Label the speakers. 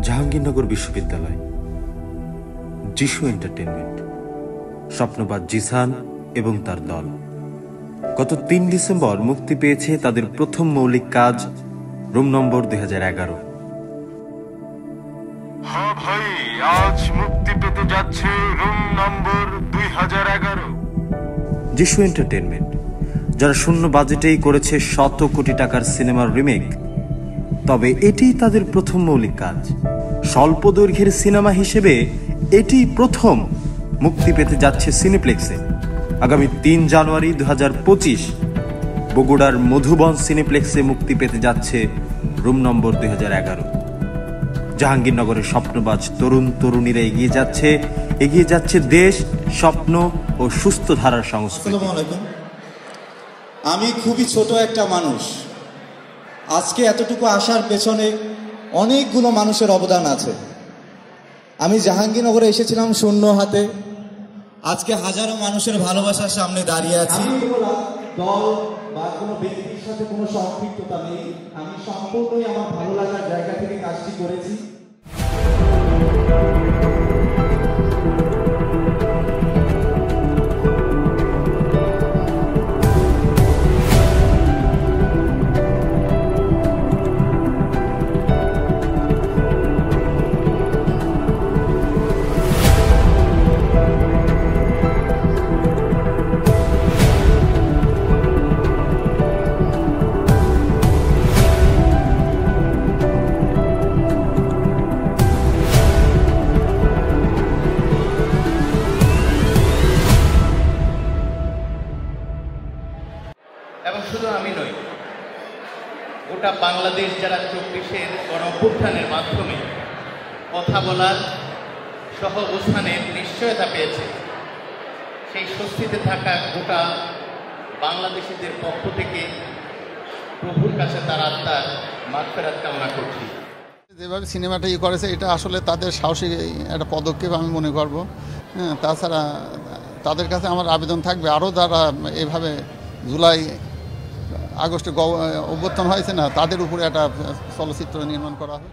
Speaker 1: জাহাঙ্গীরনগর বিশ্ববিদ্যালয়, যিশু এন্টারটেইনমেন্ট, স্বপ্নবাজ জিসান এবং তার দল গত ৩ ডিসেম্বর মুক্তি পেয়েছে তাদের প্রথম মৌলিক কাজ রুম নম্বর ২০১১।
Speaker 2: হ্যাঁ ভাই, আজ মুক্তি পেতে যাচ্ছে রুম নম্বর ২০১১।
Speaker 1: যিশু এন্টারটেইনমেন্ট যারা শূন্য বাজেটেই করেছে শত কোটি টাকার সিনেমার রিমেক, তবে এটি তাদের প্রথম মৌলিক কাজ। স্বল্প দৈর্ঘ্যের সিনেমা হিসেবে এটি প্রথম মুক্তি পেতে যাচ্ছে সিনেপ্লেক্সে। আগামী ৩ জানুয়ারি ২০২৫ বগুড়ার মধুবন সিনেপ্লেক্সে মুক্তি পেতে যাচ্ছে রুম নম্বর ২০১১। জাহাঙ্গীরনগরের স্বপ্নবাজ তরুণ তরুণীরা এগিয়ে যাচ্ছে দেশ, স্বপ্ন ও সুস্থ ধারার সংস্কৃতি।
Speaker 3: আসসালামু আলাইকুম। আমি খুবই ছোট একটা মানুষ। আজকে এতটুকু আসার পেছনে অনেকগুলো মানুষের অবদান আছে। আমি জাহাঙ্গীরনগরে এসেছিলাম শূন্য হাতে, আজকে হাজারো মানুষের ভালোবাসার সামনে দাঁড়িয়ে আছি। দল বা কোনো ব্যক্তির সাথে কোনো সম্পৃক্ততা নেই, আমি সম্পূর্ণই আমার ভালো লাগার জায়গা থেকে কাজটি করেছি।
Speaker 4: এবং শুধু আমি নই, গোটা বাংলাদেশ যারা ২৪-এর গণঅভ্যুত্থানের মাধ্যমে কথা বলার সহ অবস্থানের নিশ্চয়তা পেয়েছে, সেই স্বস্তিতে থাকা গোটা বাংলাদেশিদের পক্ষ থেকে প্রভুর কাছে তার আত্মার মাগফিরাত কামনা করছি।
Speaker 5: যেভাবে সিনেমাটা করেছে এটা আসলে তাদের সাহসী একটা পদক্ষেপ আমি মনে করব। তাছাড়া তাদের কাছে আমার আবেদন থাকবে আরও যারা এভাবে জুলাই আগস্টে অভ্যুত্থান হয়েছে না, তাদের উপরে একটা চলচ্চিত্র নির্মাণ করা হয়।